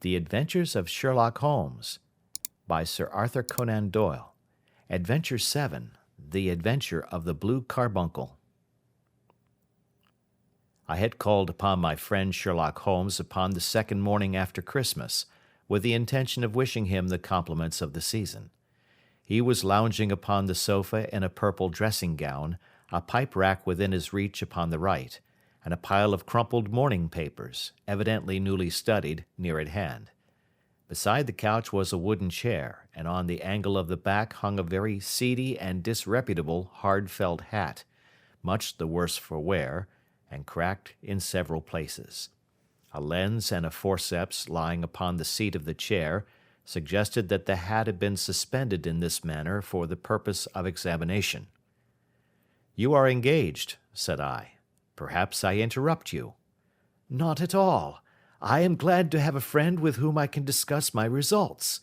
The Adventures of Sherlock Holmes, by Sir Arthur Conan Doyle. Adventure 7, The Adventure of the Blue Carbuncle. I had called upon my friend Sherlock Holmes upon the second morning after Christmas, with the intention of wishing him the compliments of the season. He was lounging upon the sofa in a purple dressing gown, a pipe rack within his reach upon the right, and a pile of crumpled morning papers, evidently newly studied, near at hand. Beside the couch was a wooden chair, and on the angle of the back hung a very seedy and disreputable hard felt hat, much the worse for wear, and cracked in several places. A lens and a forceps lying upon the seat of the chair suggested that the hat had been suspended in this manner for the purpose of examination. "You are engaged," said I. "Perhaps I interrupt you." "Not at all. I am glad to have a friend with whom I can discuss my results.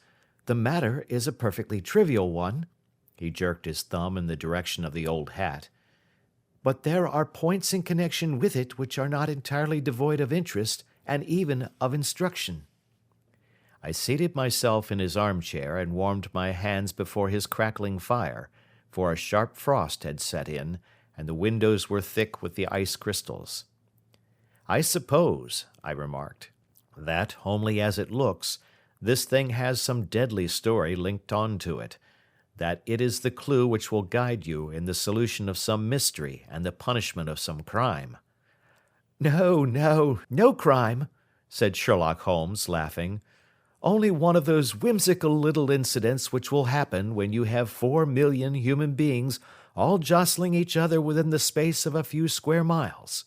The matter is a perfectly trivial one." He jerked his thumb in the direction of the old hat. "But there are points in connection with it which are not entirely devoid of interest and even of instruction." I seated myself in his armchair and warmed my hands before his crackling fire, for a sharp frost had set in, and the windows were thick with the ice crystals. "I suppose," I remarked, "that, homely as it looks, this thing has some deadly story linked on to it, that it is the clue which will guide you in the solution of some mystery and the punishment of some crime." No crime," said Sherlock Holmes, laughing. "Only one of those whimsical little incidents which will happen when you have 4,000,000 human beings all jostling each other within the space of a few square miles.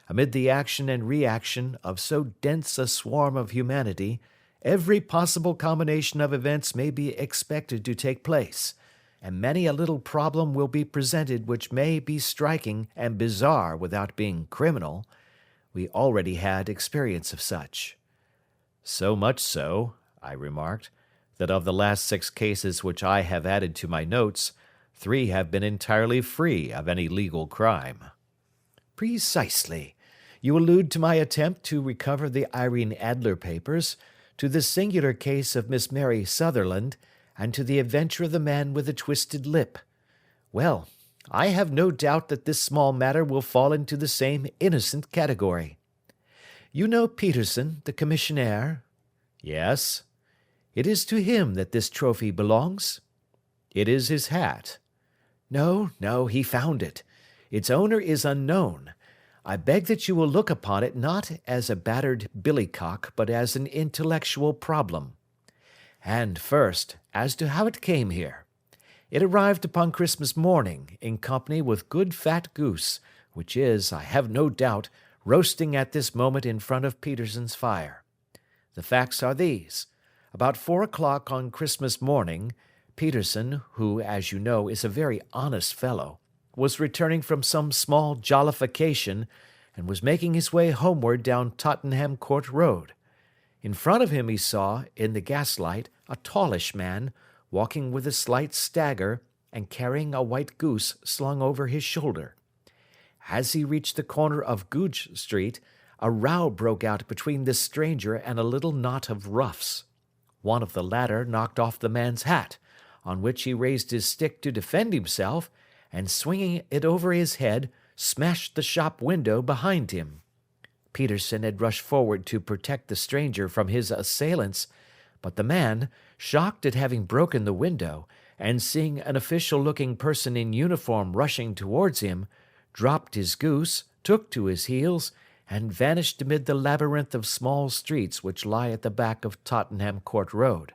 Amid the action and reaction of so dense a swarm of humanity, every possible combination of events may be expected to take place, and many a little problem will be presented which may be striking and bizarre without being criminal. We already had experience of such." "So much so," I remarked, "that of the last 6 cases which I have added to my notes, 3 have been entirely free of any legal crime." "Precisely. You allude to my attempt to recover the Irene Adler papers, to the singular case of Miss Mary Sutherland, and to the adventure of the man with the twisted lip. Well, I have no doubt that this small matter will fall into the same innocent category. You know Peterson, the commissionaire?" "Yes." "It is to him that this trophy belongs?" "It is his hat." No, he found it. Its owner is unknown. I beg that you will look upon it not as a battered billycock, but as an intellectual problem. And first, as to how it came here. It arrived upon Christmas morning, in company with good fat goose, which is, I have no doubt, roasting at this moment in front of Peterson's fire. The facts are these. About 4 o'clock on Christmas morning, Peterson, who, as you know, is a very honest fellow, was returning from some small jollification, and was making his way homeward down Tottenham Court Road. In front of him he saw, in the gaslight, a tallish man, walking with a slight stagger, and carrying a white goose slung over his shoulder. As he reached the corner of Goodge Street, a row broke out between this stranger and a little knot of roughs. One of the latter knocked off the man's hat, on which he raised his stick to defend himself, and swinging it over his head, smashed the shop window behind him. Peterson had rushed forward to protect the stranger from his assailants, but the man, shocked at having broken the window, and seeing an official-looking person in uniform rushing towards him, dropped his goose, took to his heels, and vanished amid the labyrinth of small streets which lie at the back of Tottenham Court Road.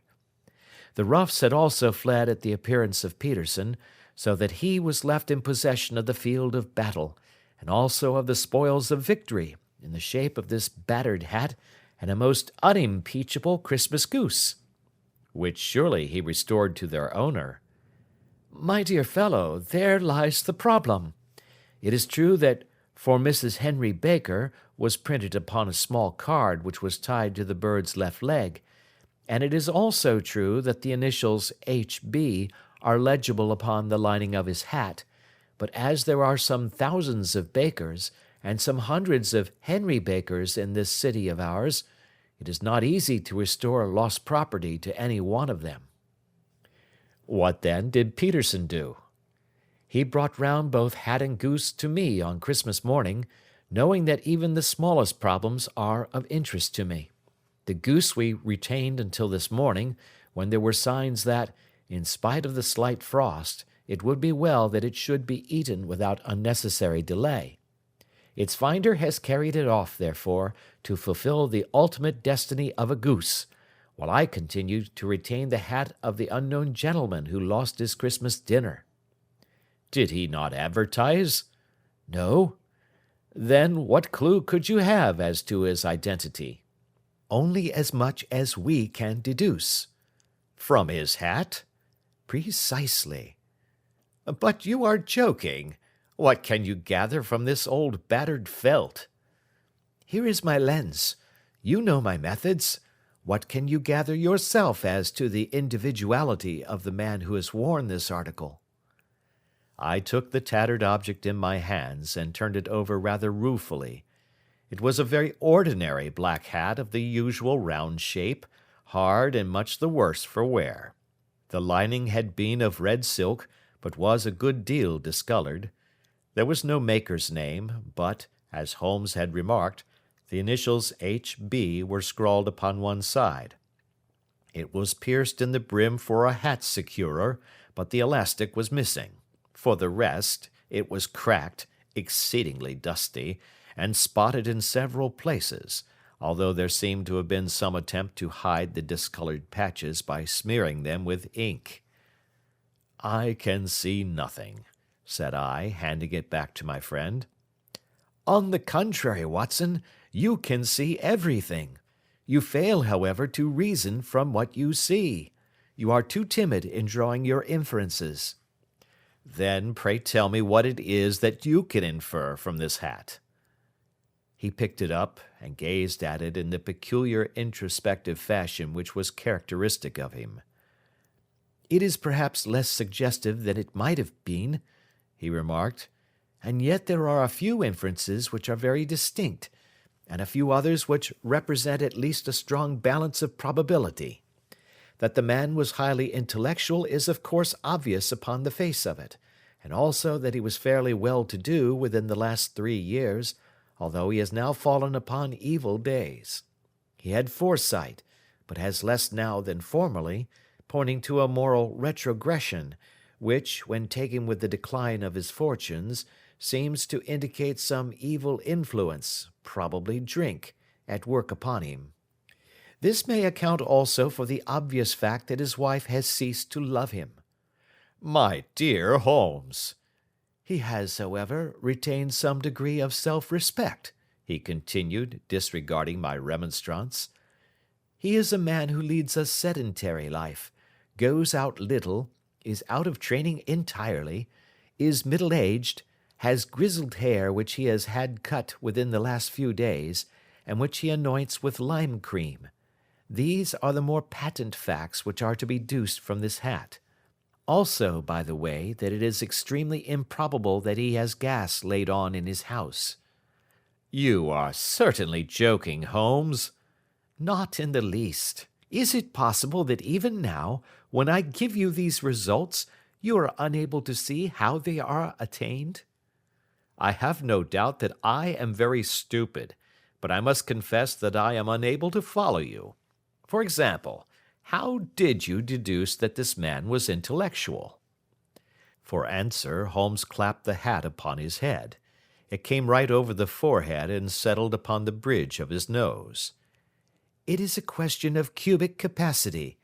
The roughs had also fled at the appearance of Peterson, so that he was left in possession of the field of battle, and also of the spoils of victory, in the shape of this battered hat and a most unimpeachable Christmas goose." "Which surely he restored to their owner." "My dear fellow, there lies the problem. It is true that 'For Mrs. Henry Baker' was printed upon a small card which was tied to the bird's left leg, and it is also true that the initials H.B. are legible upon the lining of his hat, but as there are some thousands of Bakers, and some hundreds of Henry Bakers in this city of ours, It is not easy to restore lost property to any one of them." What then did Peterson do? He brought round both hat and goose to me on Christmas morning, knowing that even the smallest problems are of interest to me. The goose we retained until this morning, when there were signs that, in spite of the slight frost, it would be well that it should be eaten without unnecessary delay. Its finder has carried it off, therefore, to fulfill the ultimate destiny of a goose, while I continue to retain the hat of the unknown gentleman who lost his Christmas dinner. Did he not advertise? No. Then what clue could you have as to his identity? Only as much as we can deduce. From his hat? Precisely. But you are joking. What can you gather from this old battered felt? Here is my lens. You know my methods. What can you gather yourself as to the individuality of the man who has worn this article? I took the tattered object in my hands and turned it over rather ruefully. It was a very ordinary black hat of the usual round shape, hard and much the worse for wear. The lining had been of red silk, but was a good deal discolored. There was no maker's name, but, as Holmes had remarked, the initials H.B. were scrawled upon one side. It was pierced in the brim for a hat securer, but the elastic was missing. For the rest, it was cracked, exceedingly dusty, and spotted in several places, although there seemed to have been some attempt to hide the discolored patches by smearing them with ink. "I can see nothing," said I, handing it back to my friend. "On the contrary, Watson, you can see everything. You fail, however, to reason from what you see. You are too timid in drawing your inferences." "Then pray tell me what it is that you can infer from this hat." He picked it up and gazed at it in the peculiar introspective fashion which was characteristic of him. "It is perhaps less suggestive than it might have been," he remarked, "and yet there are a few inferences which are very distinct, and a few others which represent at least a strong balance of probability. That the man was highly intellectual is of course obvious upon the face of it, and also that he was fairly well-to-do within the last 3 years, although he has now fallen upon evil days. He had foresight, but has less now than formerly, pointing to a moral retrogression, which, when taken with the decline of his fortunes, seems to indicate some evil influence, probably drink, at work upon him. This may account also for the obvious fact that his wife has ceased to love him." "My dear Holmes!" "He has, however, retained some degree of self-respect," he continued, disregarding my remonstrance. "He is a man who leads a sedentary life, goes out little, is out of training entirely, is middle-aged, has grizzled hair which he has had cut within the last few days, and which he anoints with lime cream. These are the more patent facts which are to be deduced from this hat. Also, by the way, that it is extremely improbable that he has gas laid on in his house." "You are certainly joking, Holmes." "Not in the least. Is it possible that even now, when I give you these results, you are unable to see how they are attained?" "I have no doubt that I am very stupid, but I must confess that I am unable to follow you. For example, how did you deduce that this man was intellectual?" For answer, Holmes clapped the hat upon his head. It came right over the forehead and settled upon the bridge of his nose. "It is a question of cubic capacity,"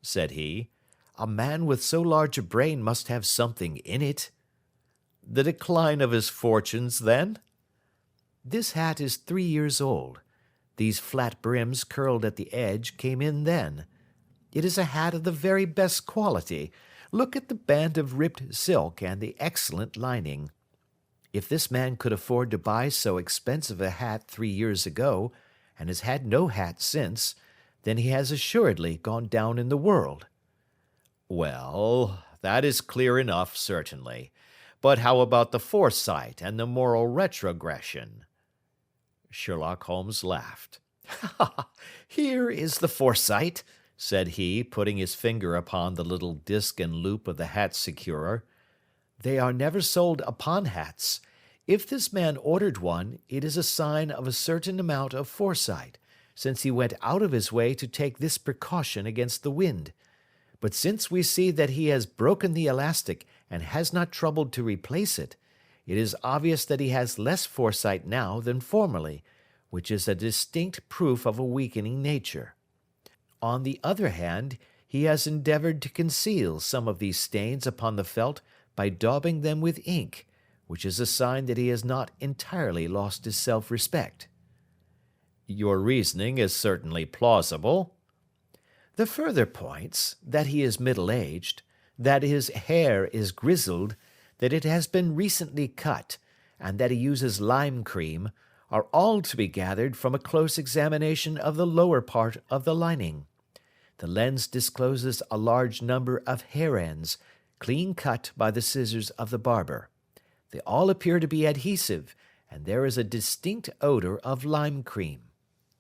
said he. "A man with so large a brain must have something in it." "The decline of his fortunes, then?" "This hat is 3 years old. These flat brims curled at the edge came in then. It is a hat of the very best quality. Look at the band of ripped silk and the excellent lining. If this man could afford to buy so expensive a hat 3 years ago, and has had no hat since, then he has assuredly gone down in the world." "Well, that is clear enough, certainly. But how about the foresight and the moral retrogression?" Sherlock Holmes laughed. Here is the foresight, said he, putting his finger upon the little disc and loop of the hat securer. They are never sold upon hats. If this man ordered one, it is a sign of a certain amount of foresight, since he went out of his way to take this precaution against the wind. But since we see that he has broken the elastic and has not troubled to replace it, it is obvious that he has less foresight now than formerly, which is a distinct proof of a weakening nature. On the other hand, he has endeavored to conceal some of these stains upon the felt by daubing them with ink, which is a sign that he has not entirely lost his self-respect. Your reasoning is certainly plausible. The further points, that he is middle-aged, that his hair is grizzled, that it has been recently cut, and that he uses lime cream, are all to be gathered from a close examination of the lower part of the lining. The lens discloses a large number of hair ends, clean cut by the scissors of the barber. They all appear to be adhesive, and there is a distinct odor of lime cream.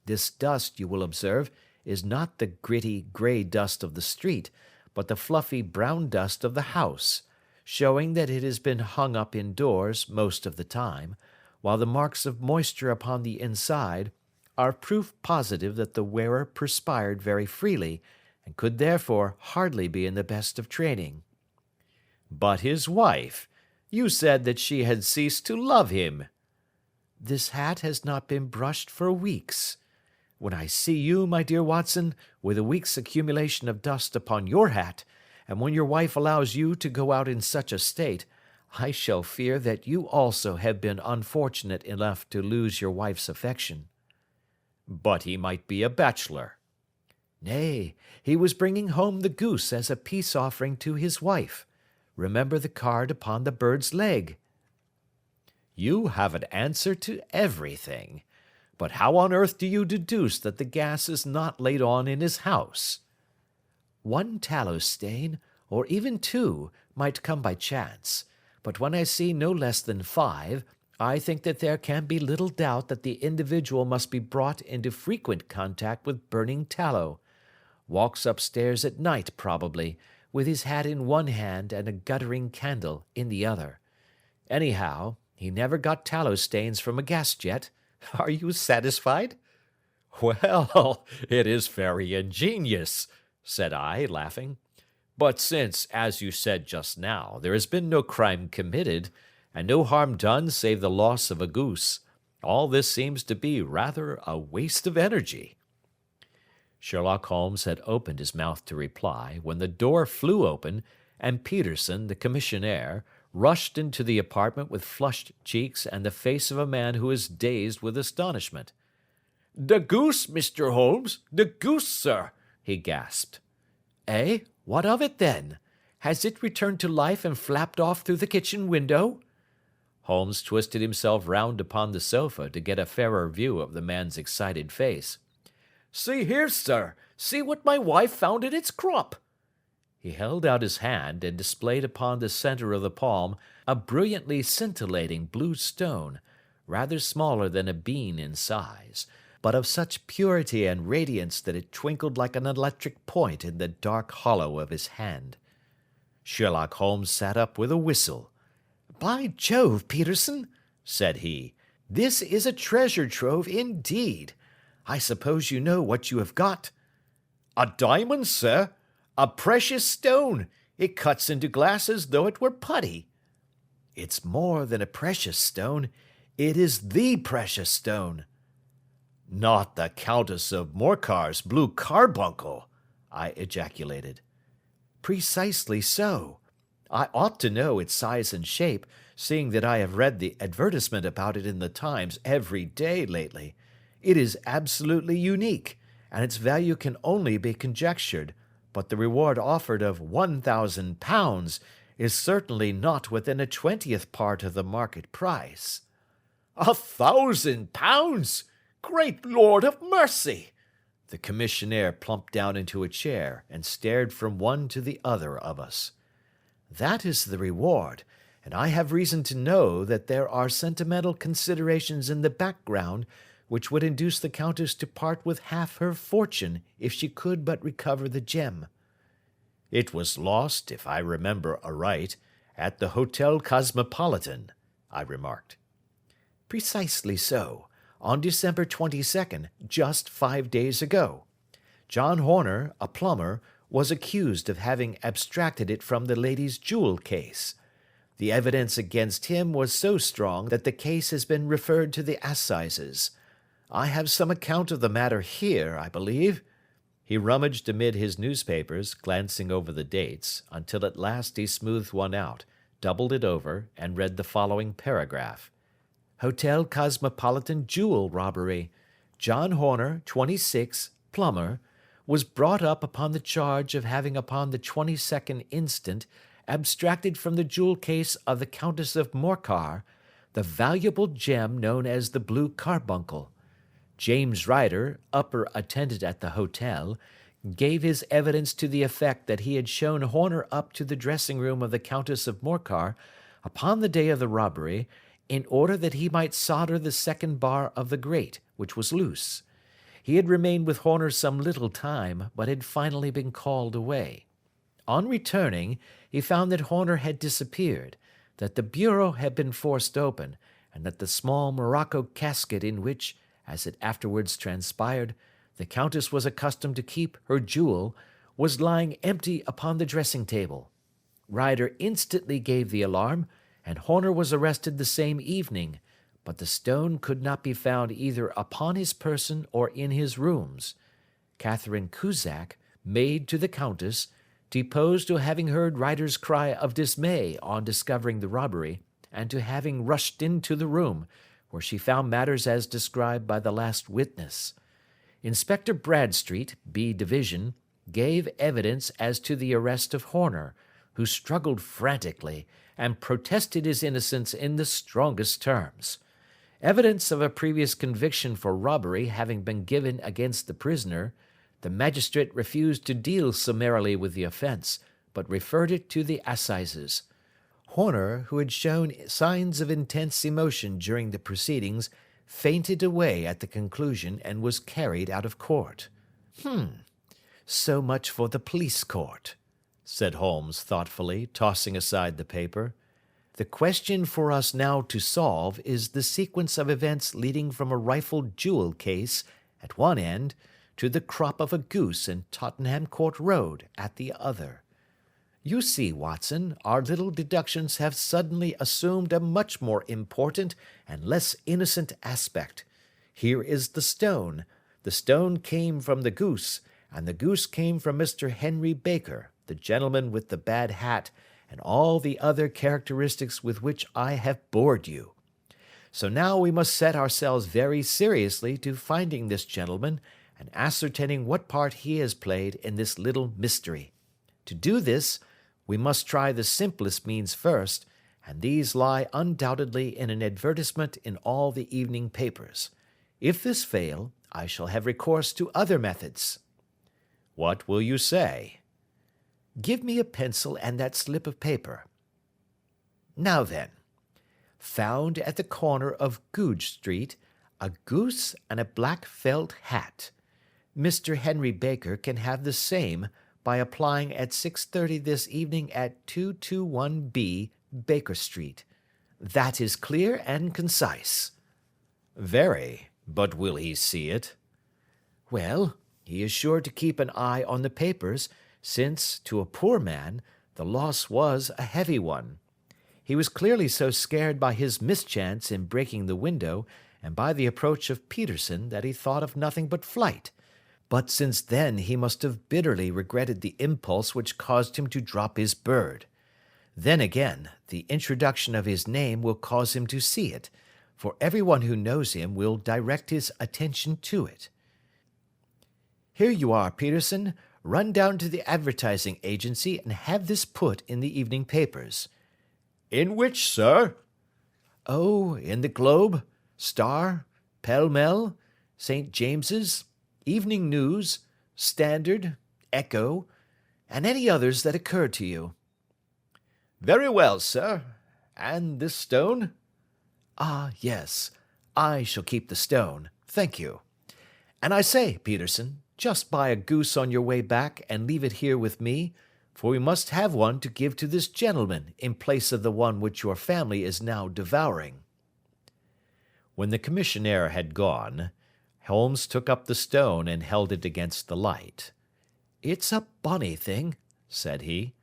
This dust, you will observe, is not the gritty grey dust of the street, but the fluffy brown dust of the house, showing that it has been hung up indoors most of the time, while the marks of moisture upon the inside are proof positive that the wearer perspired very freely, and could therefore hardly be in the best of training. But his wife, you said that she had ceased to love him. This hat has not been brushed for weeks. When I see you, my dear Watson, with a week's accumulation of dust upon your hat, and when your wife allows you to go out in such a state, I shall fear that you also have been unfortunate enough to lose your wife's affection. But he might be a bachelor. Nay, he was bringing home the goose as a peace offering to his wife. Remember the card upon the bird's leg. You have an answer to everything. But how on earth do you deduce that the gas is not laid on in his house? One tallow stain, or even two, might come by chance, but when I see no less than 5, I think that there can be little doubt that the individual must be brought into frequent contact with burning tallow. Walks upstairs at night, probably, with his hat in one hand and a guttering candle in the other. Anyhow, he never got tallow stains from a gas jet. Are you satisfied? Well, it is very ingenious, said I, laughing. But since, as you said just now, there has been no crime committed, and no harm done save the loss of a goose, all this seems to be rather a waste of energy. Sherlock Holmes had opened his mouth to reply, when the door flew open, and Peterson, the commissionaire, rushed into the apartment with flushed cheeks and the face of a man who is dazed with astonishment. "The goose, Mr. Holmes, the goose, sir," he gasped. "Eh? What of it, then? Has it returned to life and flapped off through the kitchen window?" Holmes twisted himself round upon the sofa to get a fairer view of the man's excited face. "See here, sir, see what my wife found in its crop." He held out his hand and displayed upon the centre of the palm a brilliantly scintillating blue stone, rather smaller than a bean in size, but of such purity and radiance that it twinkled like an electric point in the dark hollow of his hand. Sherlock Holmes sat up with a whistle. "By Jove, Peterson," said he, "this is a treasure trove indeed. I suppose you know what you have got." "A diamond, sir. A precious stone. It cuts into glass as though it were putty." "It's more than a precious stone. It is the precious stone." "Not the Countess of Morcar's Blue Carbuncle," I ejaculated. "Precisely so. I ought to know its size and shape, seeing that I have read the advertisement about it in the Times every day lately. It is absolutely unique, and its value can only be conjectured, but the reward offered of £1,000 is certainly not within a 20th part of the market price." £1,000! Great Lord of mercy! The commissionaire plumped down into a chair and stared from one to the other of us. "That is the reward, and I have reason to know that there are sentimental considerations in the background which would induce the Countess to part with half her fortune if she could but recover the gem. It was lost, if I remember aright, at the Hotel Cosmopolitan, I remarked. Precisely so, on December 22nd, just 5 days ago. John Horner, a plumber, was accused of having abstracted it from the lady's jewel case. The evidence against him was so strong that the case has been referred to the assizes. I have some account of the matter here, I believe. He rummaged amid his newspapers, glancing over the dates, until at last he smoothed one out, doubled it over, and read the following paragraph. Hotel Cosmopolitan jewel robbery. John Horner, 26, plumber, was brought up upon the charge of having upon the 22nd instant abstracted from the jewel case of the Countess of Morcar the valuable gem known as the Blue Carbuncle. James Ryder, upper attendant at the hotel, gave his evidence to the effect that he had shown Horner up to the dressing-room of the Countess of Morcar upon the day of the robbery, in order that he might solder the second bar of the grate, which was loose. He had remained with Horner some little time, but had finally been called away. On returning, he found that Horner had disappeared, that the bureau had been forced open, and that the small morocco casket in which, as it afterwards transpired, the Countess was accustomed to keep her jewel, was lying empty upon the dressing-table. Ryder instantly gave the alarm, and Horner was arrested the same evening, but the stone could not be found either upon his person or in his rooms. Catherine Cusack, maid to the Countess, deposed to having heard Ryder's cry of dismay on discovering the robbery, and to having rushed into the room, where she found matters as described by the last witness. Inspector Bradstreet, B Division, gave evidence as to the arrest of Horner, who struggled frantically, and protested his innocence in the strongest terms. Evidence of a previous conviction for robbery having been given against the prisoner, the magistrate refused to deal summarily with the offence, but referred it to the assizes. Horner, who had shown signs of intense emotion during the proceedings, fainted away at the conclusion and was carried out of court. So much for the police court, said Holmes thoughtfully, tossing aside the paper. The question for us now to solve is the sequence of events leading from a rifled jewel case at one end to the crop of a goose in Tottenham Court Road at the other. You see, Watson, our little deductions have suddenly assumed a much more important and less innocent aspect. Here is the stone. The stone came from the goose, and the goose came from Mr. Henry Baker, the gentleman with the bad hat, and all the other characteristics with which I have bored you. So now we must set ourselves very seriously to finding this gentleman and ascertaining what part he has played in this little mystery. To do this, we must try the simplest means first, and these lie undoubtedly in an advertisement in all the evening papers. If this fail, I shall have recourse to other methods. What will you say? Give me a pencil and that slip of paper. Now then, found at the corner of Goodge Street, a goose and a black felt hat. Mr. Henry Baker can have the same by applying at 6:30 this evening at 221B Baker Street. That is clear and concise. Very, but will he see it? Well, he is sure to keep an eye on the papers, since, to a poor man, the loss was a heavy one. He was clearly so scared by his mischance in breaking the window, and by the approach of Peterson, that he thought of nothing but flight. But since then he must have bitterly regretted the impulse which caused him to drop his bird. Then again, the introduction of his name will cause him to see it, for everyone who knows him will direct his attention to it. Here you are, Peterson. Run down to the advertising agency and have this put in the evening papers. In which, sir? Oh, in the Globe, Star, Pall Mall, St. James's, Evening News, Standard, Echo, and any others that occur to you. Very well, sir. And this stone? Ah, yes. I shall keep the stone. Thank you. And I say, Peterson, just buy a goose on your way back and leave it here with me, for we must have one to give to this gentleman in place of the one which your family is now devouring." When the commissionaire had gone, Holmes took up the stone and held it against the light. "It's a bonny thing," said he.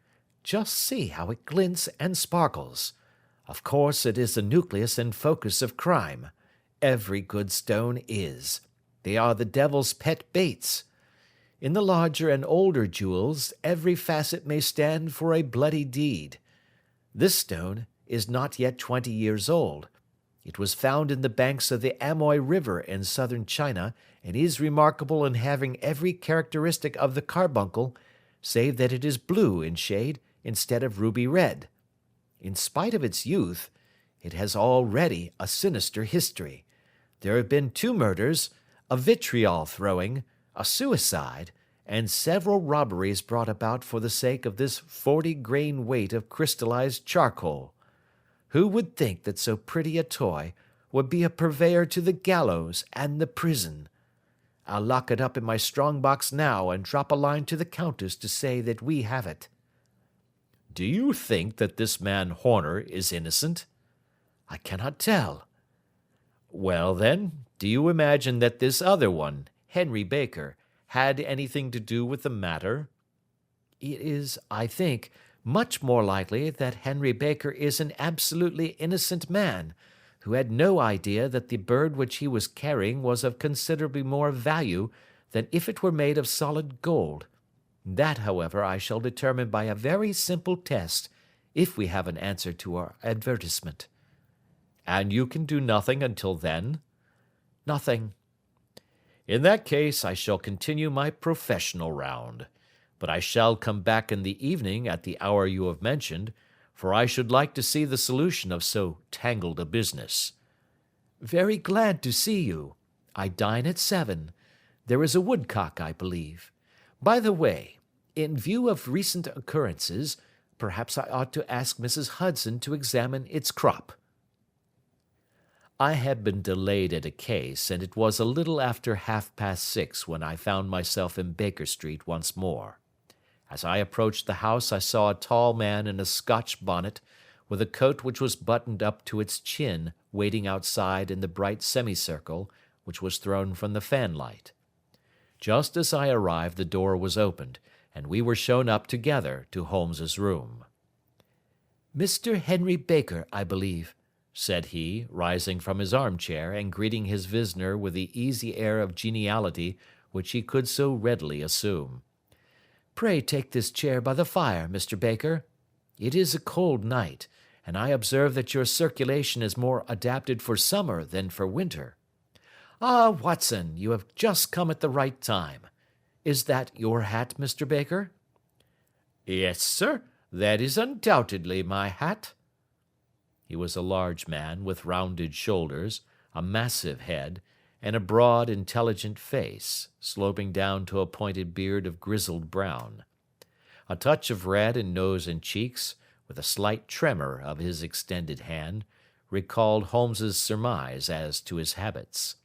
"Just see how it glints and sparkles. Of course it is the nucleus and focus of crime. Every good stone is. They are the devil's pet baits. In the larger and older jewels, every facet may stand for a bloody deed. This stone is not yet 20 years old. It was found in the banks of the Amoy River in southern China, and is remarkable in having every characteristic of the carbuncle, save that it is blue in shade instead of ruby red. In spite of its youth, it has already a sinister history. There have been 2 murders, a vitriol throwing, a suicide, and several robberies brought about for the sake of this 40-grain weight of crystallized charcoal. Who would think that so pretty a toy would be a purveyor to the gallows and the prison? I'll lock it up in my strong box now and drop a line to the Countess to say that we have it." "Do you think that this man Horner is innocent?" "I cannot tell." "Well, then, do you imagine that this other one, Henry Baker, had anything to do with the matter?" "It is, I think, much more likely that Henry Baker is an absolutely innocent man, who had no idea that the bird which he was carrying was of considerably more value than if it were made of solid gold. That, however, I shall determine by a very simple test, if we have an answer to our advertisement." "And you can do nothing until then?" "Nothing." "In that case, I shall continue my professional round. But I shall come back in the evening at the hour you have mentioned, for I should like to see the solution of so tangled a business." "Very glad to see you. I dine at 7. There is a woodcock, I believe. By the way, in view of recent occurrences, perhaps I ought to ask Mrs. Hudson to examine its crop." I had been delayed at a case, and it was a little after 6:30 when I found myself in Baker Street once more. As I approached the house I saw a tall man in a Scotch bonnet, with a coat which was buttoned up to its chin, waiting outside in the bright semicircle which was thrown from the fanlight. Just as I arrived the door was opened, and we were shown up together to Holmes's room. "Mr. Henry Baker, I believe," said he, rising from his armchair and greeting his visitor with the easy air of geniality which he could so readily assume. "Pray take this chair by the fire, Mr. Baker. It is a cold night, and I observe that your circulation is more adapted for summer than for winter. Ah, Watson, you have just come at the right time. Is that your hat, Mr. Baker?" "Yes, sir, that is undoubtedly my hat." He was a large man with rounded shoulders, a massive head, and a broad, intelligent face, sloping down to a pointed beard of grizzled brown. A touch of red in nose and cheeks, with a slight tremor of his extended hand, recalled Holmes's surmise as to his habits.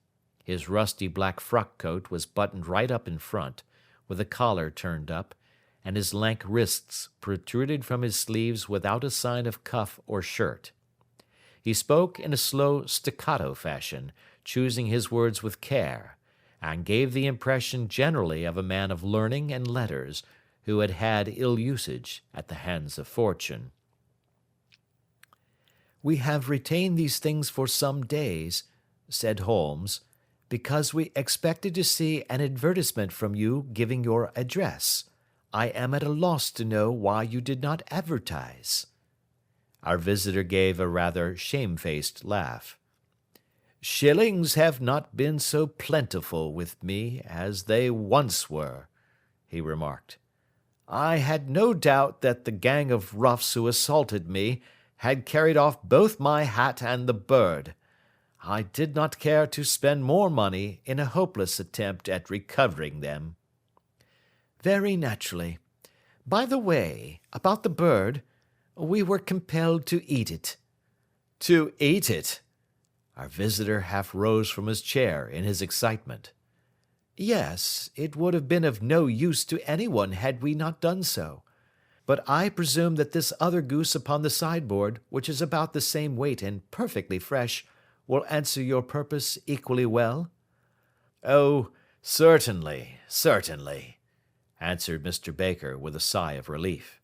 His rusty black frock coat was buttoned right up in front, with the collar turned up, and his lank wrists protruded from his sleeves without a sign of cuff or shirt. He spoke in a slow staccato fashion, choosing his words with care, and gave the impression generally of a man of learning and letters, who had had ill usage at the hands of fortune. "We have retained these things for some days," said Holmes, "because we expected to see an advertisement from you giving your address. I am at a loss to know why you did not advertise." Our visitor gave a rather shamefaced laugh. "Shillings have not been so plentiful with me as they once were," he remarked. "I had no doubt that the gang of roughs who assaulted me had carried off both my hat and the bird. I did not care to spend more money in a hopeless attempt at recovering them." "Very naturally. By the way, about the bird, we were compelled to eat it." "To eat it?" Our visitor half rose from his chair in his excitement. Yes, it would have been of no use to anyone had we not done so. But I presume that this other goose upon the sideboard, which is about the same weight and perfectly fresh, will answer your purpose equally well? Oh, certainly, certainly, answered Mr. Baker with a sigh of relief.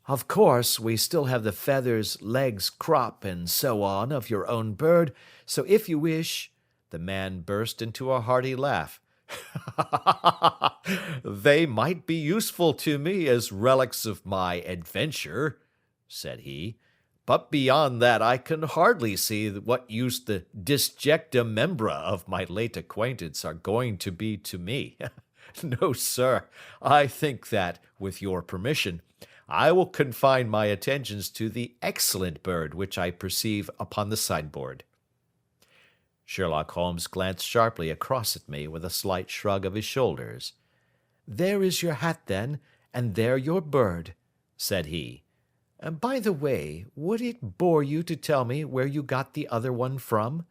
Of course, we still have the feathers, legs, crop, and so on of your own bird, so if you wish— The man burst into a hearty laugh. They might be useful to me as relics of my adventure, said he, but beyond that I can hardly see what use the disjecta membra of my late acquaintance are going to be to me. No, sir, I think that, with your permission, I will confine my attentions to the excellent bird which I perceive upon the sideboard. Sherlock Holmes glanced sharply across at me with a slight shrug of his shoulders. There is your hat, then, and there your bird, said he. By the way, would it bore you to tell me where you got the other one from?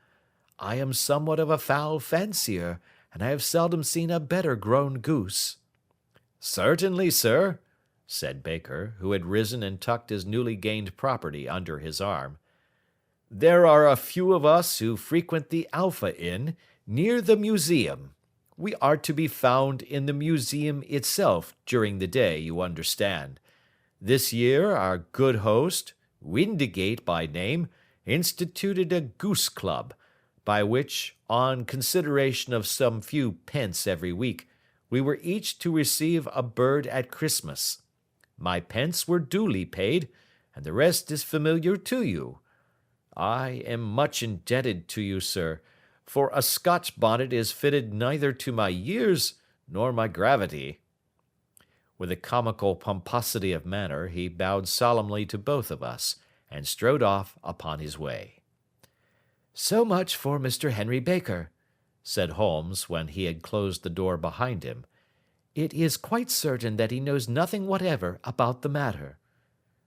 I am somewhat of a fowl fancier, and I have seldom seen a better grown goose. Certainly, sir, said Baker, who had risen and tucked his newly gained property under his arm. There are a few of us who frequent the Alpha Inn, near the museum. We are to be found in the museum itself during the day, you understand. This year our good host, Windigate by name, instituted a goose club, by which, on consideration of some few pence every week, we were each to receive a bird at Christmas. My pence were duly paid, and the rest is familiar to you. I am much indebted to you, sir, for a Scotch bonnet is fitted neither to my years nor my gravity. With a comical pomposity of manner, he bowed solemnly to both of us, and strode off upon his way. So much for Mr. Henry Baker, said Holmes, when he had closed the door behind him. It is quite certain that he knows nothing whatever about the matter.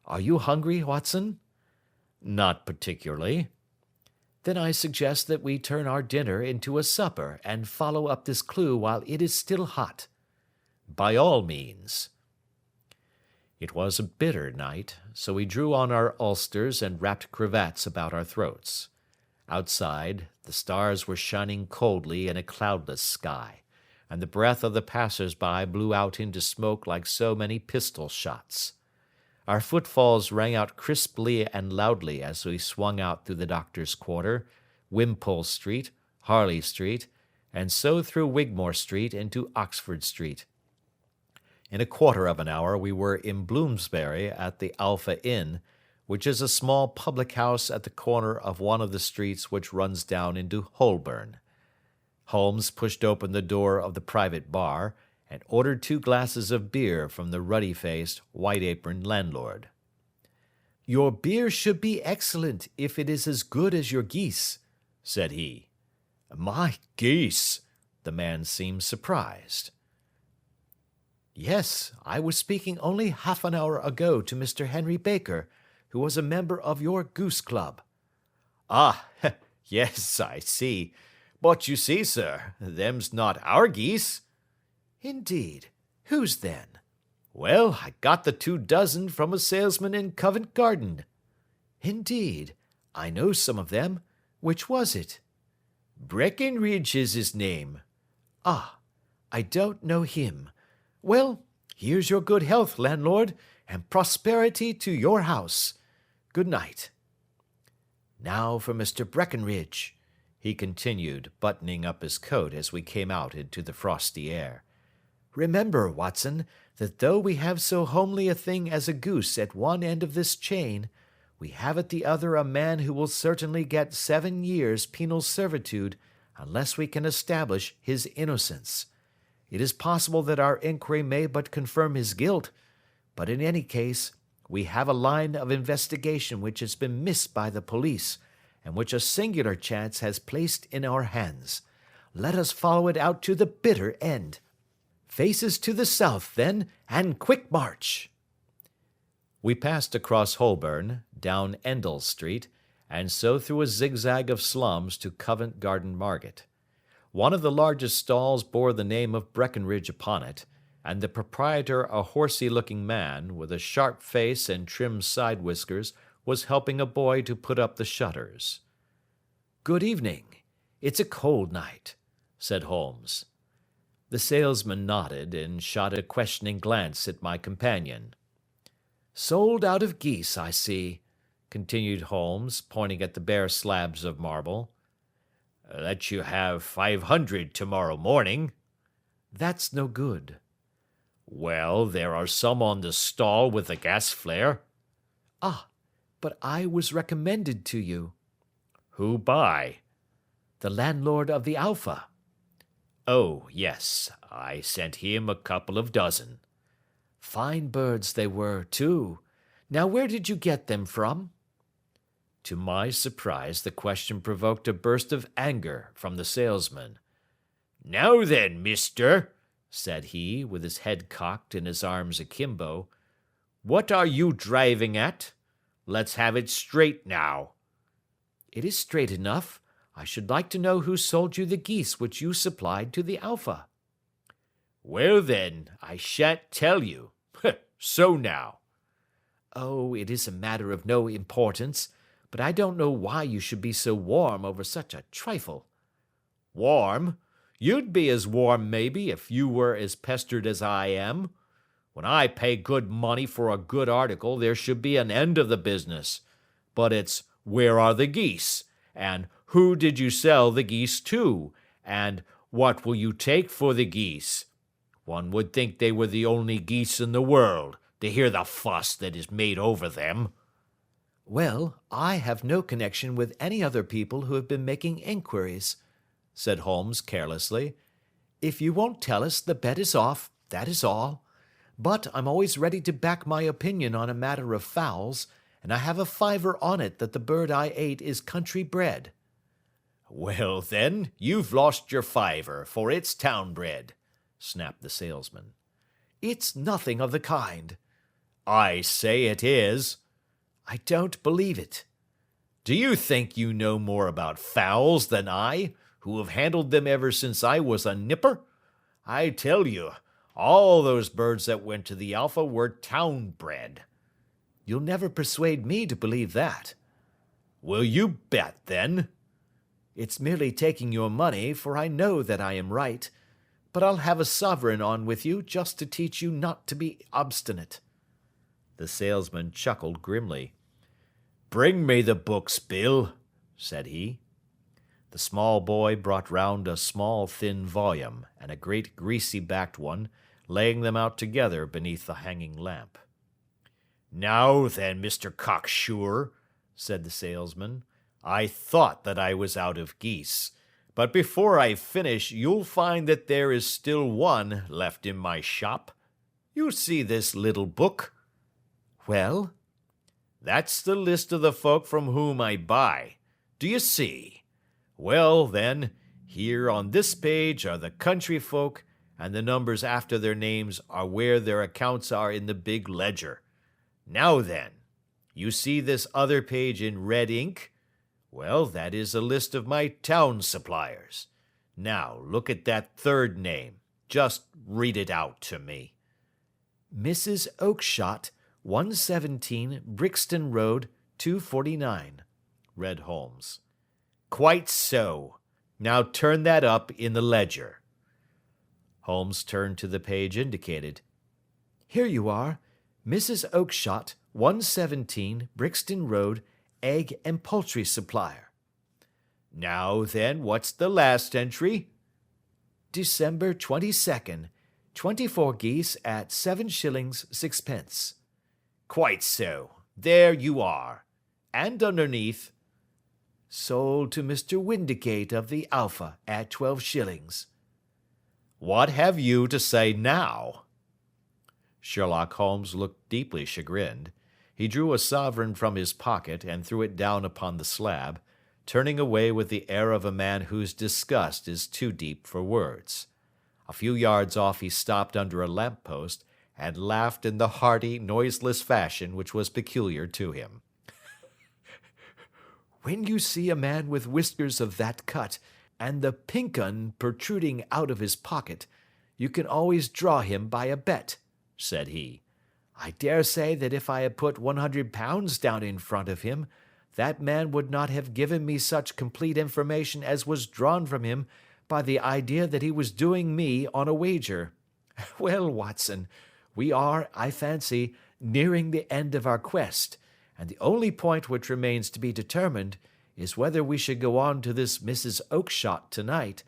Are you hungry, Watson? Not particularly. Then I suggest that we turn our dinner into a supper and follow up this clue while it is still hot. By all means. It was a bitter night, so we drew on our ulsters and wrapped cravats about our throats. Outside, the stars were shining coldly in a cloudless sky, and the breath of the passers-by blew out into smoke like so many pistol shots. Our footfalls rang out crisply and loudly as we swung out through the Doctor's Quarter, Wimpole Street, Harley Street, and so through Wigmore Street into Oxford Street. In a quarter of an hour we were in Bloomsbury at the Alpha Inn, which is a small public-house at the corner of one of the streets which runs down into Holborn. Holmes pushed open the door of the private bar, and ordered 2 glasses of beer from the ruddy-faced, white-aproned landlord. Your beer should be excellent if it is as good as your geese, said he. My geese! The man seemed surprised. Yes, I was speaking only half an hour ago to Mr. Henry Baker, who was a member of your goose club. Ah, yes, I see. But you see, sir, them's not our geese. Indeed. Whose then? Well, I got the 2 dozen from a salesman in Covent Garden. Indeed. I know some of them. Which was it? Breckenridge is his name. Ah, I don't know him. Well, here's your good health, landlord, and prosperity to your house. Good night. Now for Mr. Breckenridge, he continued, buttoning up his coat as we came out into the frosty air. Remember, Watson, that though we have so homely a thing as a goose at one end of this chain, we have at the other a man who will certainly get 7 years' penal servitude unless we can establish his innocence. It is possible that our inquiry may but confirm his guilt, but in any case, we have a line of investigation which has been missed by the police, and which a singular chance has placed in our hands. Let us follow it out to the bitter end. Faces to the south, then, and quick march. We passed across Holborn, down Endell Street, and so through a zigzag of slums to Covent Garden Market. One of the largest stalls bore the name of Breckenridge upon it, and the proprietor, a horsey-looking man, with a sharp face and trim side whiskers, was helping a boy to put up the shutters. "Good evening. It's a cold night," said Holmes. The salesman nodded and shot a questioning glance at my companion. "Sold out of geese, I see," continued Holmes, pointing at the bare slabs of marble. "Let you have 500 tomorrow morning." "That's no good." "Well, there are some on the stall with a gas flare." "Ah, but I was recommended to you." "Who by?" "The landlord of the Alpha." "Oh, yes, I sent him a couple of dozen." "Fine birds they were, too. Now where did you get them from?" To my surprise, the question provoked a burst of anger from the salesman. "Now then, mister," said he, with his head cocked and his arms akimbo, "what are you driving at? Let's have it straight now." "It is straight enough. I should like to know who sold you the geese which you supplied to the Alpha." "Well then, I shan't tell you. So now." "Oh, it is a matter of no importance, but I don't know why you should be so warm over such a trifle." "Warm? You'd be as warm, maybe, if you were as pestered as I am. When I pay good money for a good article, there should be an end of the business. But it's, where are the geese? And who did you sell the geese to? And what will you take for the geese? One would think they were the only geese in the world, to hear the fuss that is made over them." "Well, I have no connection with any other people who have been making inquiries," said Holmes carelessly. "If you won't tell us, the bet is off, that is all. But I'm always ready to back my opinion on a matter of fowls, and I have a fiver on it that the bird I ate is country bred." "Well, then, you've lost your fiver, for it's town bred," snapped the salesman. "It's nothing of the kind." "I say it is." "I don't believe it." "Do you think you know more about fowls than I, who have handled them ever since I was a nipper? I tell you, all those birds that went to the Alpha were town bred." "You'll never persuade me to believe that." "Will you bet, then?" "It's merely taking your money, for I know that I am right. But I'll have a sovereign on with you just to teach you not to be obstinate." The salesman chuckled grimly. "Bring me the books, Bill," said he. The small boy brought round a small thin volume, and a great greasy-backed one, laying them out together beneath the hanging lamp. "Now then, Mr. Cocksure," said the salesman, "I thought that I was out of geese, but before I finish you'll find that there is still one left in my shop. You see this little book?" "Well?" "That's the list of the folk from whom I buy. Do you see? Well, then, here on this page are the country folk, and the numbers after their names are where their accounts are in the big ledger. Now then, you see this other page in red ink? Well, that is a list of my town suppliers. Now, look at that third name. Just read it out to me." "Mrs. Oakshott, 117 Brixton Road, 249, read Holmes. "Quite so. Now turn that up in the ledger." Holmes turned to the page indicated. "Here you are. Mrs. Oakshott, 117 Brixton Road, egg and poultry supplier." "Now then, what's the last entry?" "December 22nd, 24 geese at 7 shillings 6 pence. "Quite so. There you are. And underneath?" "Sold to Mr. Windicate of the Alpha at 12 shillings. "What have you to say now?" Sherlock Holmes looked deeply chagrined. He drew a sovereign from his pocket and threw it down upon the slab, turning away with the air of a man whose disgust is too deep for words. A few yards off he stopped under a lamp-post and laughed in the hearty, noiseless fashion which was peculiar to him. When you see a man with whiskers of that cut, and the pink 'un protruding out of his pocket, you can always draw him by a bet," said he. "I dare say that if I had put £100 down in front of him, that man would not have given me such complete information as was drawn from him by the idea that he was doing me on a wager. Well, Watson, we are, I fancy, nearing the end of our quest, and the only point which remains to be determined is whether we should go on to this Mrs. Oakshott tonight,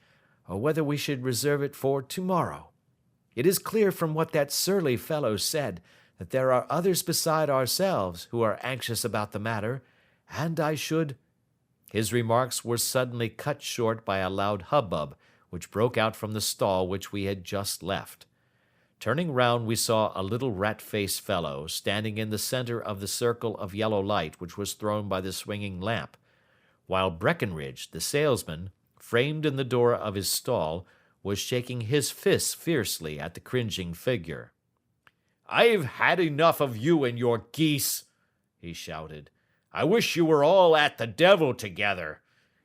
or whether we should reserve it for tomorrow. It is clear from what that surly fellow said that there are others beside ourselves who are anxious about the matter, and I should—" His remarks were suddenly cut short by a loud hubbub which broke out from the stall which we had just left. Turning round, we saw a little rat-faced fellow standing in the centre of the circle of yellow light which was thrown by the swinging lamp, while Breckenridge, the salesman, framed in the door of his stall, was shaking his fists fiercely at the cringing figure. "I've had enough of you and your geese," he shouted. "I wish you were all at the devil together.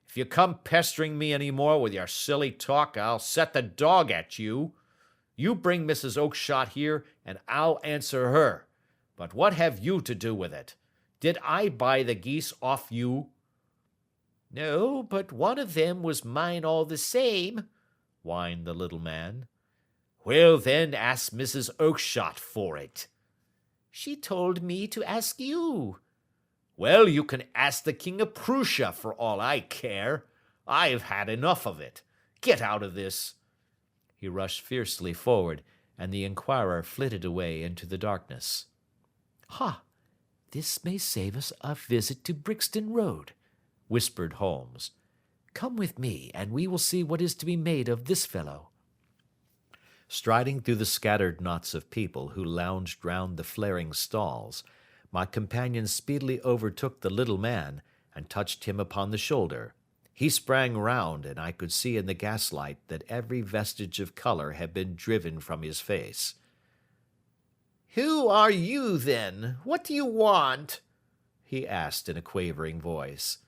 If you come pestering me any more with your silly talk, I'll set the dog at you. You bring Mrs. Oakshott here, and I'll answer her. But what have you to do with it? Did I buy the geese off you?" "No, but one of them was mine all the same," whined the little man. "Well, then, ask Mrs. Oakshott for it." "She told me to ask you." "Well, you can ask the King of Prussia for all I care. I've had enough of it. Get out of this." He rushed fiercely forward, and the inquirer flitted away into the darkness. "Ha! This may save us a visit to Brixton Road," whispered Holmes. "Come with me, and we will see what is to be made of this fellow." Striding through the scattered knots of people who lounged round the flaring stalls, my companion speedily overtook the little man and touched him upon the shoulder. He sprang round, and I could see in the gaslight that every vestige of colour had been driven from his face. "Who are you, then? What do you want?" he asked in a quavering voice.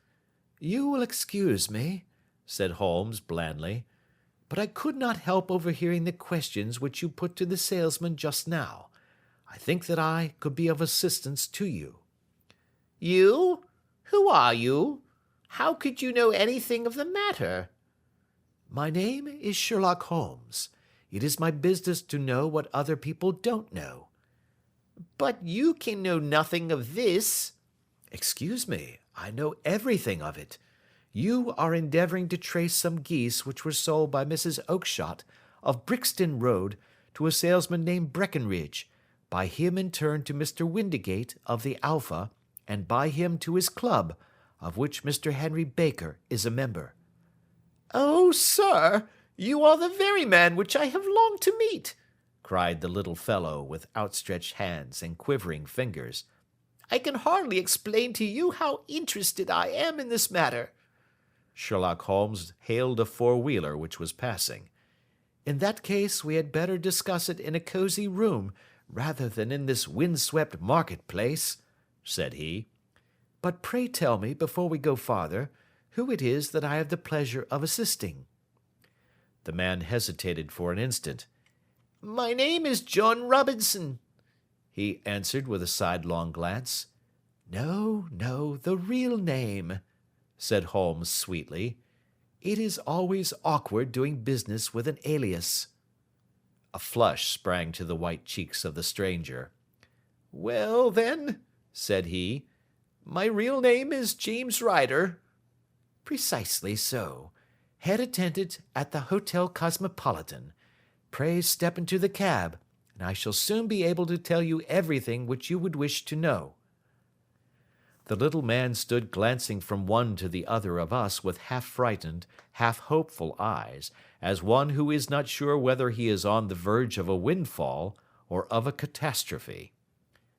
"You will excuse me," said Holmes blandly, "but I could not help overhearing the questions which you put to the salesman just now. I think that I could be of assistance to you." "You? Who are you? How could you know anything of the matter?" "My name is Sherlock Holmes. It is my business to know what other people don't know." "But you can know nothing of this." "Excuse me, I know everything of it. You are endeavouring to trace some geese which were sold by Mrs. Oakshott, of Brixton Road, to a salesman named Breckenridge, by him in turn to Mr. Windigate, of the Alpha, and by him to his club, of which Mr. Henry Baker is a member." "Oh, sir, you are the very man which I have longed to meet," cried the little fellow with outstretched hands and quivering fingers. "I can hardly explain to you how interested I am in this matter." Sherlock Holmes hailed a four-wheeler which was passing. "In that case we had better discuss it in a cosy room rather than in this wind-swept market-place," said he. "But pray tell me, before we go farther, who it is that I have the pleasure of assisting." The man hesitated for an instant. "My name is John Robinson," he answered with a sidelong glance. "No, no, the real name," said Holmes sweetly. "It is always awkward doing business with an alias." A flush sprang to the white cheeks of the stranger. "Well, then," said he, "my real name is James Ryder." "Precisely so. Head attendant at the Hotel Cosmopolitan. Pray step into the cab, and I shall soon be able to tell you everything which you would wish to know." The little man stood glancing from one to the other of us with half-frightened, half-hopeful eyes, as one who is not sure whether he is on the verge of a windfall or of a catastrophe.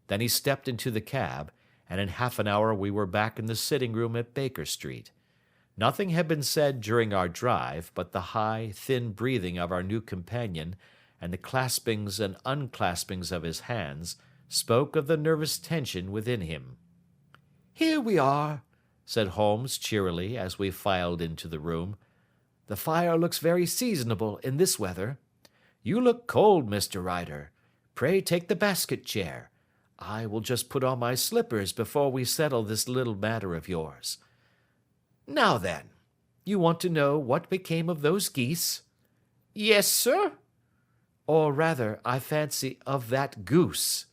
Then he stepped into the cab, and in half an hour we were back in the sitting-room at Baker Street. Nothing had been said during our drive, but the high, thin breathing of our new companion, and the claspings and unclaspings of his hands, spoke of the nervous tension within him. "Here we are," said Holmes cheerily as we filed into the room. "The fire looks very seasonable in this weather. You look cold, Mr. Ryder. Pray take the basket chair. I will just put on my slippers before we settle this little matter of yours. Now then, you want to know what became of those geese?" "Yes, sir." "Or rather, I fancy, of that goose.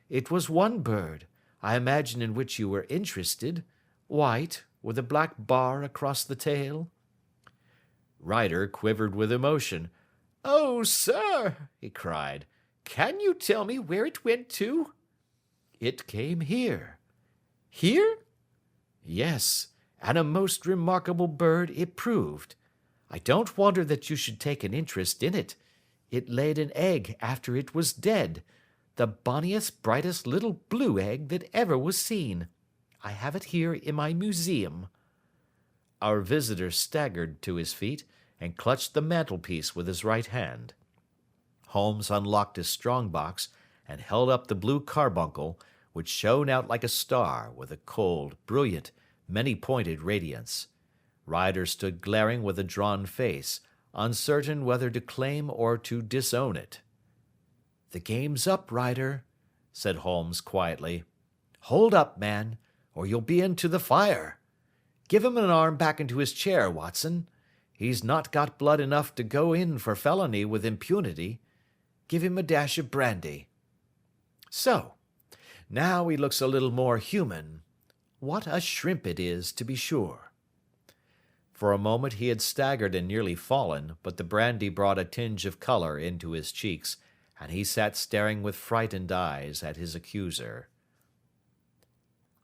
It was one bird, I imagine, in which you were interested, white, with a black bar across the tail." Ryder quivered with emotion. "Oh, sir," he cried, "can you tell me where it went to?" "It came here." "Here?" "Yes, and a most remarkable bird it proved. I don't wonder that you should take an interest in it. It laid an egg after it was dead, the bonniest, brightest little blue egg that ever was seen. I have it here in my museum." Our visitor staggered to his feet and clutched the mantelpiece with his right hand. Holmes unlocked his strong box and held up the blue carbuncle, which shone out like a star with a cold, brilliant, many-pointed radiance. Ryder stood glaring with a drawn face, uncertain whether to claim or to disown it. "The game's up, Ryder," said Holmes quietly. "Hold up, man, or you'll be into the fire. Give him an arm back into his chair, Watson. He's not got blood enough to go in for felony with impunity. Give him a dash of brandy. So, now he looks a little more human. What a shrimp it is, to be sure." For a moment he had staggered and nearly fallen, but the brandy brought a tinge of color into his cheeks, and he sat staring with frightened eyes at his accuser.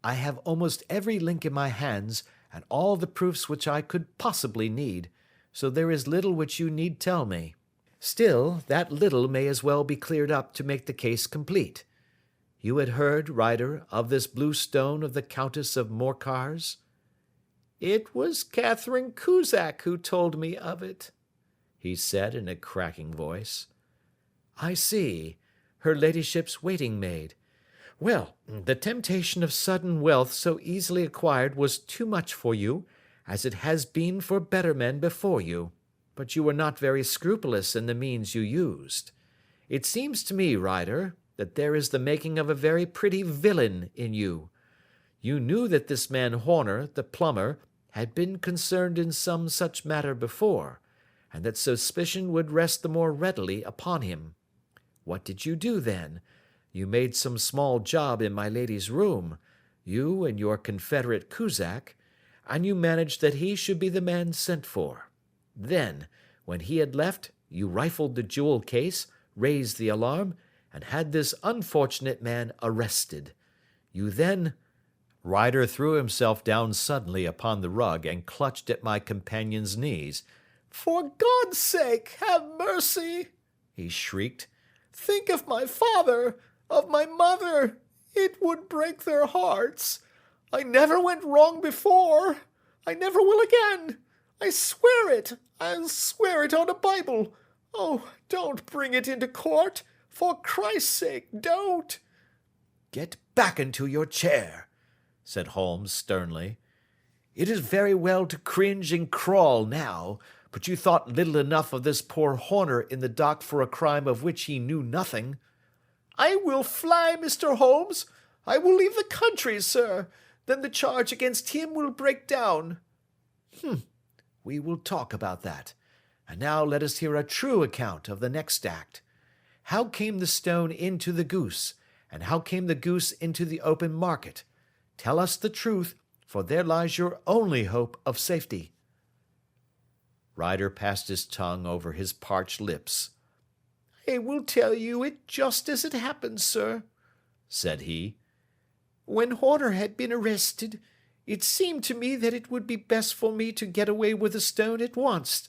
"I have almost every link in my hands, and all the proofs which I could possibly need, so there is little which you need tell me. Still, that little may as well be cleared up to make the case complete. You had heard, Ryder, of this blue stone of the Countess of Morcar's?" "It was Catherine Cusack who told me of it," he said in a cracking voice. "I see. Her ladyship's waiting maid. Well, the temptation of sudden wealth so easily acquired was too much for you, as it has been for better men before you, but you were not very scrupulous in the means you used. It seems to me, Ryder, that there is the making of a very pretty villain in you. You knew that this man Horner, the plumber, had been concerned in some such matter before, and that suspicion would rest the more readily upon him. What did you do then? You made some small job in my lady's room, you and your confederate Cusack, and you managed that he should be the man sent for. Then, when he had left, you rifled the jewel case, raised the alarm, and had this unfortunate man arrested. You then—" Ryder threw himself down suddenly upon the rug and clutched at my companion's knees. "For God's sake, have mercy!" he shrieked. "Think of my father, of my mother. It would break their hearts. I never went wrong before. I never will again. I swear it. I'll swear it on a Bible. Oh, don't bring it into court. For Christ's sake, don't." "Get back into your chair," said Holmes sternly. "It is very well to cringe and crawl now, but you thought little enough of this poor Horner in the dock for a crime of which he knew nothing." "I will fly, Mr. Holmes. I will leave the country, sir. Then the charge against him will break down." We will talk about that. And now let us hear a true account of the next act. How came the stone into the goose, and how came the goose into the open market? Tell us the truth, for there lies your only hope of safety." Ryder passed his tongue over his parched lips. "I will tell you it just as it happened, sir," said he. "When Horner had been arrested, it seemed to me that it would be best for me to get away with the stone at once,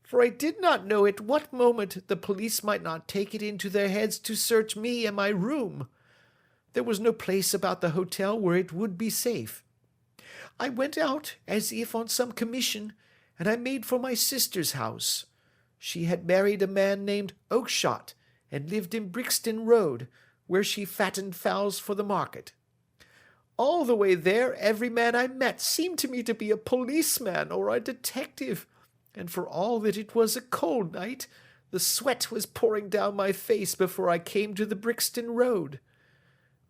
for I did not know at what moment the police might not take it into their heads to search me and my room. There was no place about the hotel where it would be safe. I went out as if on some commission, and I made for my sister's house. She had married a man named Oakshott, and lived in Brixton Road, where she fattened fowls for the market. All the way there, every man I met seemed to me to be a policeman or a detective, and for all that it was a cold night, the sweat was pouring down my face before I came to the Brixton Road.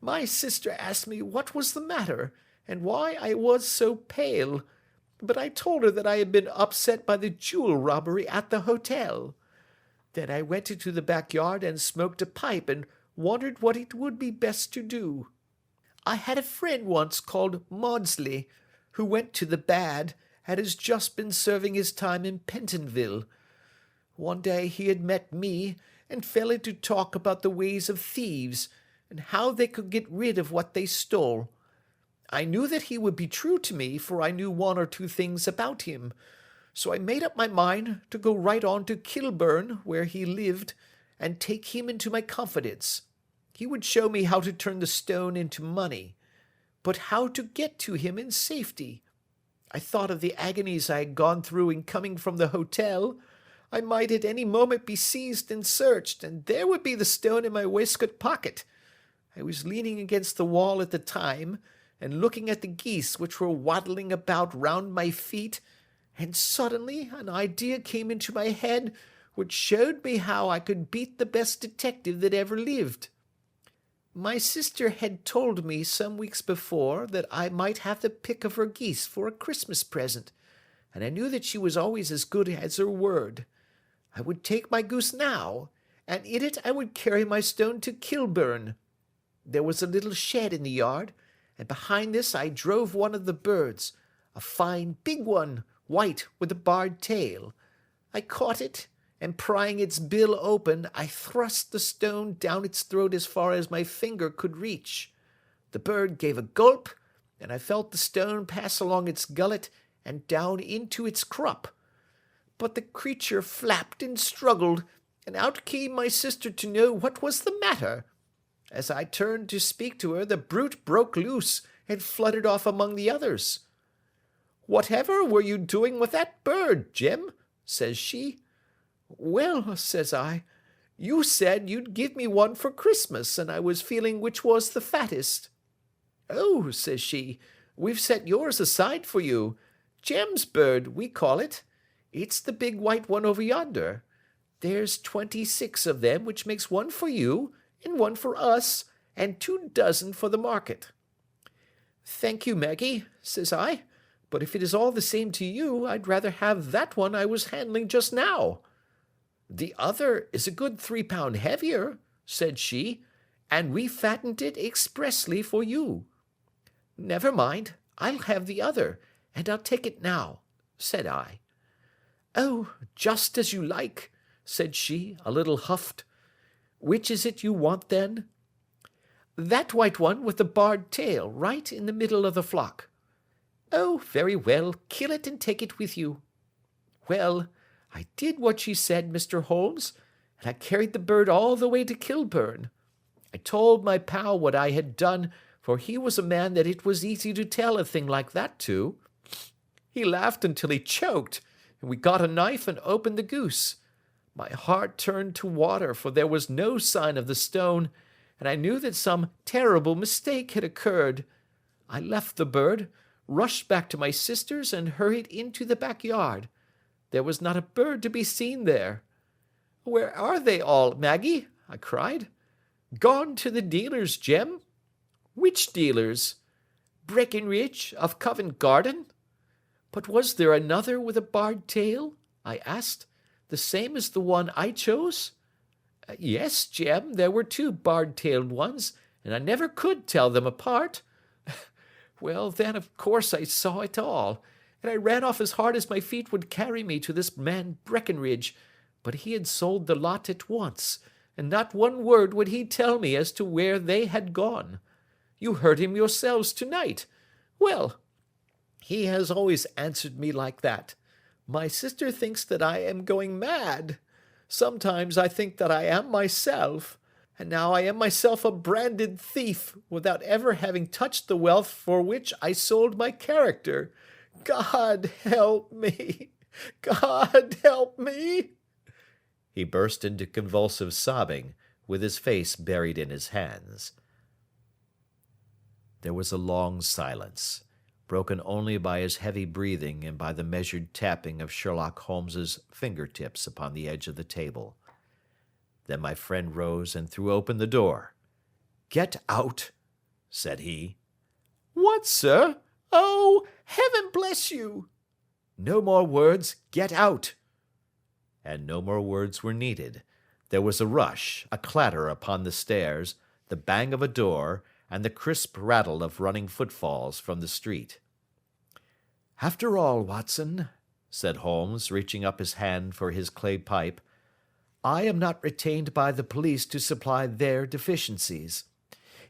My sister asked me what was the matter, and why I was so pale, but I told her that I had been upset by the jewel robbery at the hotel. Then I went into the backyard and smoked a pipe and wondered what it would be best to do. I had a friend once called Maudsley, who went to the bad and has just been serving his time in Pentonville. One day he had met me and fell into talk about the ways of thieves and how they could get rid of what they stole. I knew that he would be true to me, for I knew one or two things about him, so I made up my mind to go right on to Kilburn, where he lived, and take him into my confidence. He would show me how to turn the stone into money, but how to get to him in safety. I thought of the agonies I had gone through in coming from the hotel. I might at any moment be seized and searched, and there would be the stone in my waistcoat pocket. I was leaning against the wall at the time, and looking at the geese which were waddling about round my feet, and suddenly an idea came into my head which showed me how I could beat the best detective that ever lived. My sister had told me some weeks before that I might have the pick of her geese for a Christmas present, and I knew that she was always as good as her word. I would take my goose now, and in it I would carry my stone to Kilburn. There was a little shed in the yard, and behind this I drove one of the birds, a fine big one, white with a barred tail. I caught it, and prying its bill open, I thrust the stone down its throat as far as my finger could reach. The bird gave a gulp, and I felt the stone pass along its gullet and down into its crop. But the creature flapped and struggled, and out came my sister to know what was the matter. As I turned to speak to her, the brute broke loose and fluttered off among the others. "Whatever were you doing with that bird, Jim?" says she. "Well," says I, "you said you'd give me one for Christmas, and I was feeling which was the fattest." "Oh," says she, "we've set yours aside for you. Jem's bird, we call it. It's the big white one over yonder. There's 26 of them, which makes one for you, and one for us, and 24 for the market." "Thank you, Maggie," says I, "but if it is all the same to you, I'd rather have that one I was handling just now." "The other is a good 3 pound heavier," said she, "and we fattened it expressly for you." "Never mind, I'll have the other, and I'll take it now," said I. "Oh, just as you like," said she, a little huffed. "Which is it you want, then?" "That white one with the barred tail, right in the middle of the flock." "Oh, very well, kill it and take it with you." Well, I did what she said, Mr. Holmes, and I carried the bird all the way to Kilburn. I told my pal what I had done, for he was a man that it was easy to tell a thing like that to. He laughed until he choked, and we got a knife and opened the goose. My heart turned to water, for there was no sign of the stone, and I knew that some terrible mistake had occurred. I left the bird, rushed back to my sister's, and hurried into the backyard. There was not a bird to be seen there. "Where are they all, Maggie?" I cried. "Gone to the dealers, Jem." "Which dealers?" "Breckenridge, of Covent Garden." "But was there another with a barred tail?" I asked. "The same as the one I chose?" "Yes, Jem, there were 2 barred-tailed ones, and I never could tell them apart." Well, then, of course, I saw it all, and I ran off as hard as my feet would carry me to this man Breckenridge, but he had sold the lot at once, and not one word would he tell me as to where they had gone. You heard him yourselves tonight. Well, he has always answered me like that. My sister thinks that I am going mad. Sometimes I think that I am myself, and now I am myself a branded thief, without ever having touched the wealth for which I sold my character. God help me! God help me!" He burst into convulsive sobbing, with his face buried in his hands. There was a long silence, broken only by his heavy breathing and by the measured tapping of Sherlock Holmes's fingertips upon the edge of the table. Then my friend rose and threw open the door. "Get out," said he. "What, sir? Oh, heaven bless you!" "No more words. Get out." And no more words were needed. There was a rush, a clatter upon the stairs, the bang of a door, and the crisp rattle of running footfalls from the street. "After all, Watson," said Holmes, reaching up his hand for his clay pipe, "I am not retained by the police to supply their deficiencies.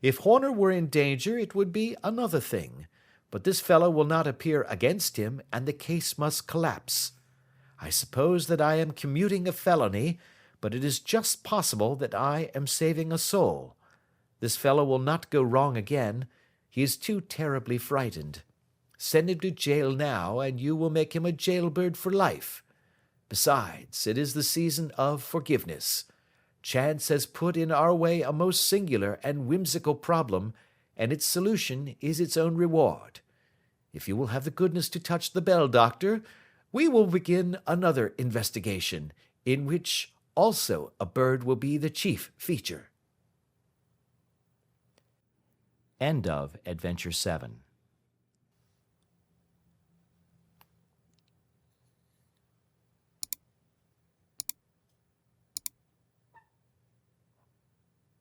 If Horner were in danger, it would be another thing, but this fellow will not appear against him, and the case must collapse. I suppose that I am commuting a felony, but it is just possible that I am saving a soul. This fellow will not go wrong again. He is too terribly frightened. Send him to jail now, and you will make him a jailbird for life. Besides, it is the season of forgiveness. Chance has put in our way a most singular and whimsical problem, and its solution is its own reward. If you will have the goodness to touch the bell, Doctor, we will begin another investigation, in which also a bird will be the chief feature." End of Adventure 7.